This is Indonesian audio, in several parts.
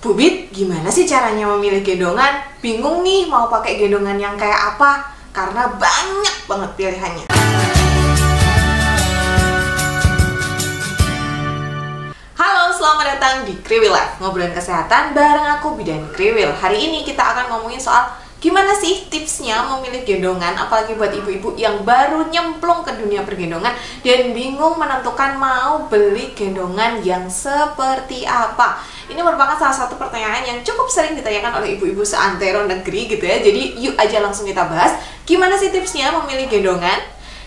Bubit, gimana sih caranya memilih gendongan? Bingung nih mau pakai gendongan yang kayak apa? Karena banyak banget pilihannya. Halo, selamat datang di Kriwil Life, ngobrolin kesehatan bareng aku Bidan Kriwil. Hari ini kita akan ngomongin soal gimana sih tipsnya memilih gendongan, apalagi buat ibu-ibu yang baru nyemplung ke dunia pergendongan dan bingung menentukan mau beli gendongan yang seperti apa. Ini merupakan salah satu pertanyaan yang cukup sering ditanyakan oleh ibu-ibu seantero negeri gitu ya. Jadi yuk aja langsung kita bahas gimana sih tipsnya memilih gendongan.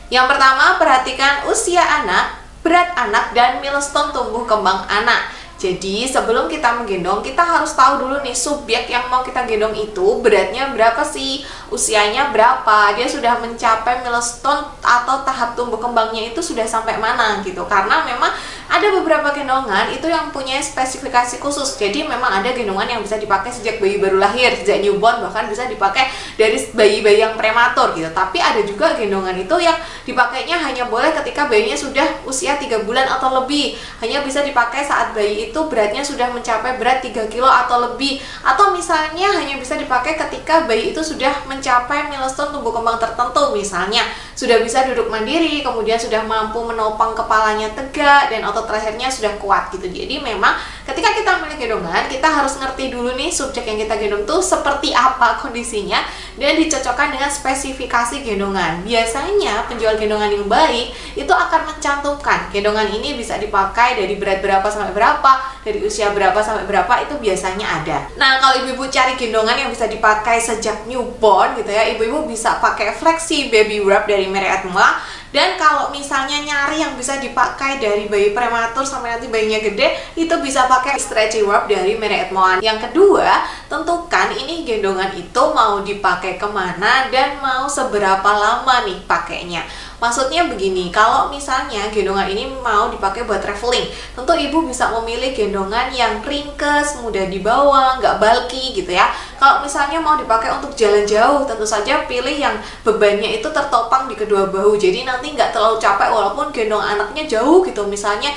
Yang pertama, perhatikan usia anak, berat anak, dan milestone tumbuh kembang anak. Jadi sebelum kita menggendong, kita harus tahu dulu nih subjek yang mau kita gendong itu beratnya berapa sih, usianya berapa, dia sudah mencapai milestone atau tahap tumbuh kembangnya itu sudah sampai mana gitu. Karena memang ada beberapa gendongan itu yang punya spesifikasi khusus. Jadi memang ada gendongan yang bisa dipakai sejak bayi baru lahir, sejak newborn, bahkan bisa dipakai dari bayi-bayi yang prematur gitu. Tapi ada juga gendongan itu yang dipakainya hanya boleh ketika bayinya sudah usia 3 bulan atau lebih. Hanya bisa dipakai saat bayi itu beratnya sudah mencapai berat 3 kilo atau lebih. Atau misalnya hanya bisa dipakai ketika bayi itu sudah mencapai milestone tumbuh kembang tertentu. Misalnya sudah bisa duduk mandiri, kemudian sudah mampu menopang kepalanya tegak, dan otot lehernya sudah kuat gitu. Jadi memang ketika kita memilih gendongan, kita harus ngerti dulu nih subjek yang kita gendong tuh seperti apa kondisinya dan dicocokkan dengan spesifikasi gendongan. Biasanya penjual gendongan yang baik itu akan mencantumkan gendongan ini bisa dipakai dari berat berapa sampai berapa, dari usia berapa sampai berapa, itu biasanya ada. Nah, kalau ibu-ibu cari gendongan yang bisa dipakai sejak newborn gitu ya, ibu-ibu bisa pakai Flexi Baby Wrap dari merek Atmoa. Dan kalau misalnya nyari yang bisa dipakai dari bayi prematur sampai nanti bayinya gede, itu bisa pakai Stretchy Wrap dari merek Atmoa. Yang kedua, tentukan ini gendongan itu mau dipakai kemana dan mau seberapa lama nih pakainya. Maksudnya begini, kalau misalnya gendongan ini mau dipakai buat traveling, tentu ibu bisa memilih gendongan yang ringkes, mudah dibawa, nggak bulky gitu ya. Kalau misalnya mau dipakai untuk jalan jauh, tentu saja pilih yang bebannya itu tertopang di kedua bahu. Jadi nanti nggak terlalu capek walaupun gendong anaknya jauh gitu. Misalnya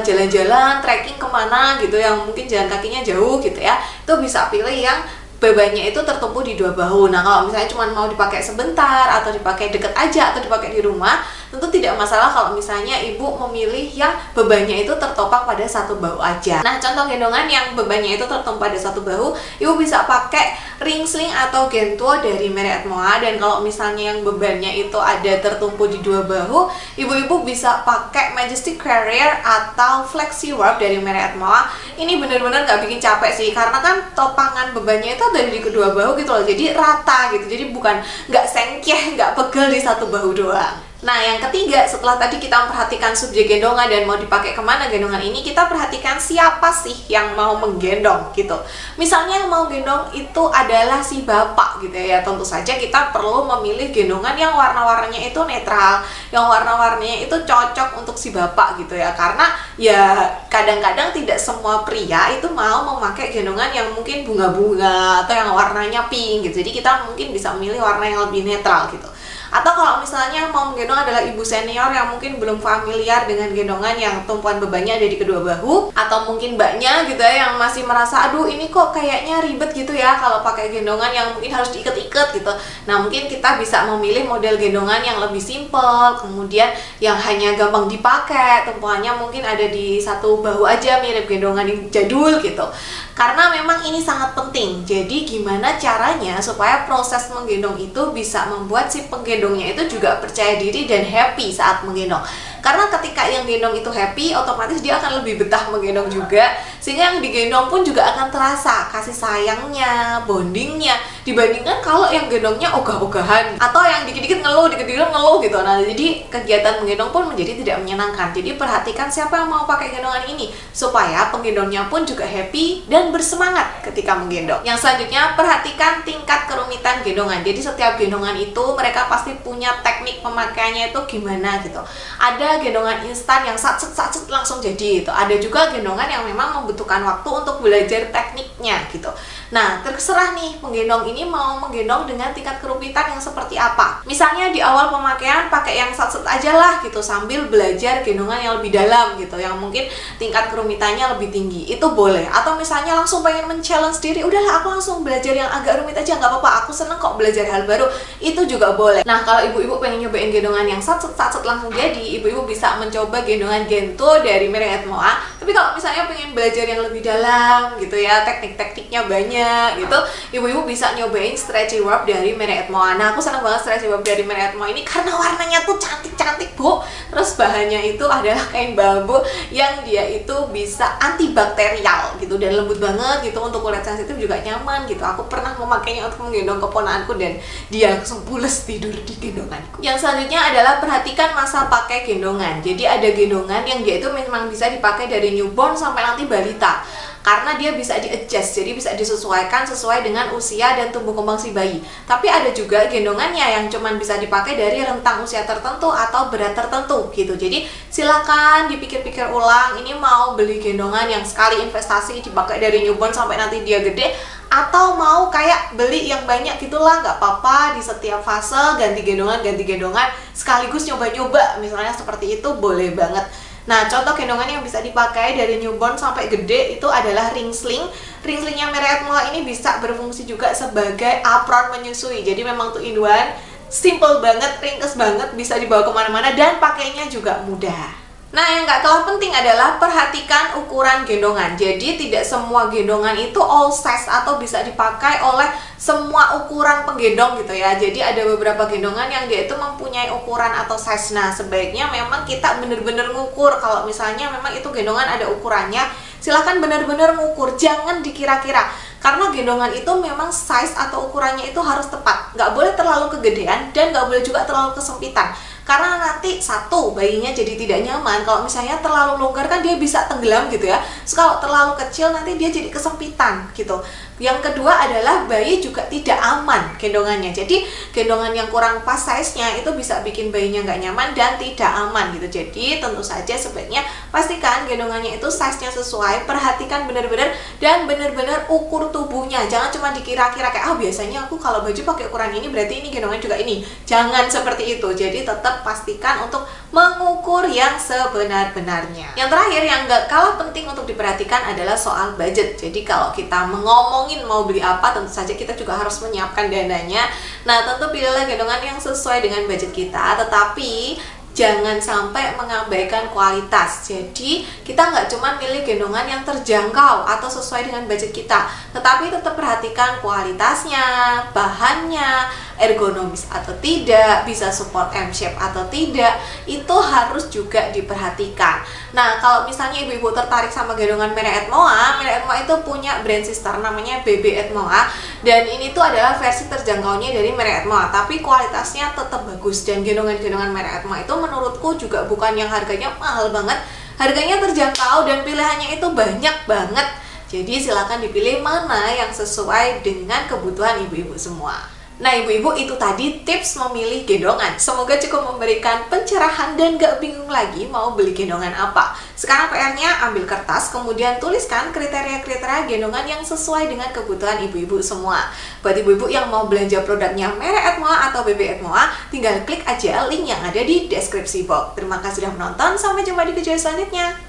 jalan-jalan, trekking kemana gitu, yang mungkin jalan kakinya jauh gitu ya. Itu bisa pilih yang bebannya itu tertumpu di dua bahu. Nah, kalau misalnya cuma mau dipakai sebentar atau dipakai deket aja atau dipakai di rumah, tentu tidak masalah kalau misalnya ibu memilih yang bebannya itu tertopang pada satu bahu aja. Nah, contoh gendongan yang bebannya itu tertumpu pada satu bahu, ibu bisa pakai ring sling atau gentuo dari merek Atmoa. Dan kalau misalnya yang bebannya itu ada tertumpu di dua bahu, ibu-ibu bisa pakai Majestic Carrier atau Flexi Wrap dari merek Atmoa. Ini bener-bener nggak bikin capek sih, karena kan topangan bebannya itu dari kedua bahu gitu loh, jadi rata gitu, jadi bukan nggak sengkeh, nggak pegel di satu bahu doang. Nah, yang ketiga, setelah tadi kita memperhatikan subjek gendongan dan mau dipakai kemana gendongan ini, kita perhatikan siapa sih yang mau menggendong gitu. Misalnya yang mau gendong itu adalah si bapak gitu ya, tentu saja kita perlu memilih gendongan yang warna-warnanya itu netral, yang warna-warnanya itu cocok untuk si bapak gitu ya. Karena ya kadang-kadang tidak semua pria itu mau memakai gendongan yang mungkin bunga-bunga atau yang warnanya pink gitu. Jadi kita mungkin bisa memilih warna yang lebih netral gitu. Atau kalau misalnya mau menggendong adalah ibu senior yang mungkin belum familiar dengan gendongan yang tumpuan bebannya ada di kedua bahu, atau mungkin mbaknya gitu ya yang masih merasa aduh ini kok kayaknya ribet gitu ya kalau pakai gendongan yang mungkin harus diikat-ikat gitu. Nah, mungkin kita bisa memilih model gendongan yang lebih simple, kemudian yang hanya gampang dipakai, tumpuannya mungkin ada di satu bahu aja, mirip gendongan yang jadul gitu. Karena memang ini sangat penting. Jadi gimana caranya supaya proses menggendong itu bisa membuat si penggendongnya itu juga percaya diri dan happy saat menggendong. Karena ketika yang gendong itu happy, otomatis dia akan lebih betah menggendong juga, sehingga yang digendong pun juga akan terasa kasih sayangnya, bondingnya, dibandingkan kalau yang gendongnya ogah-ogahan atau yang dikit-dikit ngeluh, dikit-dikit ngeluh gitu. Nah, jadi kegiatan menggendong pun menjadi tidak menyenangkan. Jadi perhatikan siapa yang mau pakai gendongan ini supaya penggendongnya pun juga happy dan bersemangat ketika menggendong. Yang selanjutnya, perhatikan tingkat kerumitan gendongan. Jadi setiap gendongan itu mereka pasti punya teknik pemakaiannya itu gimana gitu. Ada gendongan instan yang satset langsung jadi gitu. Ada juga gendongan yang memang membutuhkan waktu untuk belajar tekniknya gitu. Nah, terserah nih penggendong ini mau menggendong dengan tingkat kerumitan yang seperti apa. Misalnya di awal pemakaian pakai yang sat-set aja lah gitu, sambil belajar gendongan yang lebih dalam gitu, yang mungkin tingkat kerumitannya lebih tinggi, itu boleh. Atau misalnya langsung pengen men-challenge diri, udahlah aku langsung belajar yang agak rumit aja, nggak apa-apa, aku seneng kok belajar hal baru, itu juga boleh. Nah, kalau ibu-ibu pengen nyobain gendongan yang sat-set langsung jadi, ibu-ibu bisa mencoba gendongan Gento dari merek Atmoa. Tapi kalau misalnya pengen belajar yang lebih dalam gitu ya, teknik-tekniknya banyak gitu, ibu-ibu bisa nyobain stretchy warp dari merek Atmoa. Nah, aku senang banget stretchy warp dari merek Atmoa ini karena warnanya tuh cantik-cantik, Bu. Terus bahannya itu adalah kain bambu yang dia itu bisa antibakterial gitu dan lembut banget gitu, untuk kulit sensitif juga nyaman gitu. Aku pernah memakainya untuk menggendong keponakanku dan dia langsung pules tidur di gendonganku. Yang selanjutnya adalah perhatikan masa pakai gendongan. Jadi ada gendongan yang dia itu memang bisa dipakai dari newborn sampai nanti balita, karena dia bisa di-adjust, jadi bisa disesuaikan sesuai dengan usia dan tumbuh kembang si bayi. Tapi ada juga gendongannya yang cuman bisa dipakai dari rentang usia tertentu atau berat tertentu gitu. Jadi silakan dipikir-pikir ulang, ini mau beli gendongan yang sekali investasi dipakai dari newborn sampai nanti dia gede, atau mau kayak beli yang banyak gitulah, nggak apa-apa, di setiap fase ganti gendongan sekaligus nyoba-nyoba, misalnya seperti itu boleh banget. Nah, contoh gendongan yang bisa dipakai dari newborn sampai gede itu adalah ring sling. Ring slingnya merek Atmoa ini bisa berfungsi juga sebagai apron menyusui. Jadi memang tuh in one, simple banget, ringkes banget, bisa dibawa kemana-mana dan pakainya juga mudah. Nah, yang nggak kalah penting adalah perhatikan ukuran gendongan. Jadi tidak semua gendongan itu all size atau bisa dipakai oleh semua ukuran penggendong gitu ya. Jadi ada beberapa gendongan yang dia itu mempunyai ukuran atau size. Nah, sebaiknya memang kita bener-bener ngukur. Kalau misalnya memang itu gendongan ada ukurannya, silahkan bener-bener ngukur, jangan dikira-kira. Karena gendongan itu memang size atau ukurannya itu harus tepat. Nggak boleh terlalu kegedean dan nggak boleh juga terlalu kesempitan. Karena nanti satu, bayinya jadi tidak nyaman. Kalau misalnya terlalu longgar kan dia bisa tenggelam gitu ya. Terus kalau terlalu kecil nanti dia jadi kesempitan gitu. Yang kedua adalah bayi juga tidak aman gendongannya. Jadi gendongan yang kurang pas size-nya itu bisa bikin bayinya nggak nyaman dan tidak aman gitu. Jadi tentu saja sebaiknya pastikan gendongannya itu size-nya sesuai. Perhatikan benar-benar dan benar-benar ukur tubuhnya. Jangan cuma dikira-kira kayak biasanya aku kalau baju pakai ukuran ini berarti ini gendongan juga ini. Jangan seperti itu. Jadi tetap pastikan untuk mengukur yang sebenar-benarnya. Yang terakhir yang nggak kalah penting untuk diperhatikan adalah soal budget. Jadi kalau kita ngomongin mau beli apa, tentu saja kita juga harus menyiapkan dananya. Nah, tentu pilihlah gendongan yang sesuai dengan budget kita, tetapi jangan sampai mengabaikan kualitas. Jadi kita nggak cuma milih gendongan yang terjangkau atau sesuai dengan budget kita, tetapi tetap perhatikan kualitasnya, bahannya, ergonomis atau tidak, bisa support M-shape atau tidak, itu harus juga diperhatikan. Nah, kalau misalnya ibu-ibu tertarik sama gendongan merek Atmoa itu punya brand sister namanya BB Atmoa, dan ini tuh adalah versi terjangkaunya dari merek Atmoa, tapi kualitasnya tetap bagus. Dan gendongan-gendongan merek Atmoa itu menurutku juga bukan yang harganya mahal banget, harganya terjangkau dan pilihannya itu banyak banget. Jadi silakan dipilih mana yang sesuai dengan kebutuhan ibu-ibu semua. Nah, ibu-ibu, itu tadi tips memilih gendongan. Semoga cukup memberikan pencerahan dan gak bingung lagi mau beli gendongan apa. Sekarang PR-nya ambil kertas, kemudian tuliskan kriteria-kriteria gendongan yang sesuai dengan kebutuhan ibu-ibu semua. Buat ibu-ibu yang mau belanja produknya merek Atmoa atau BB Atmoa, tinggal klik aja link yang ada di deskripsi box. Terima kasih sudah menonton, sampai jumpa di video selanjutnya.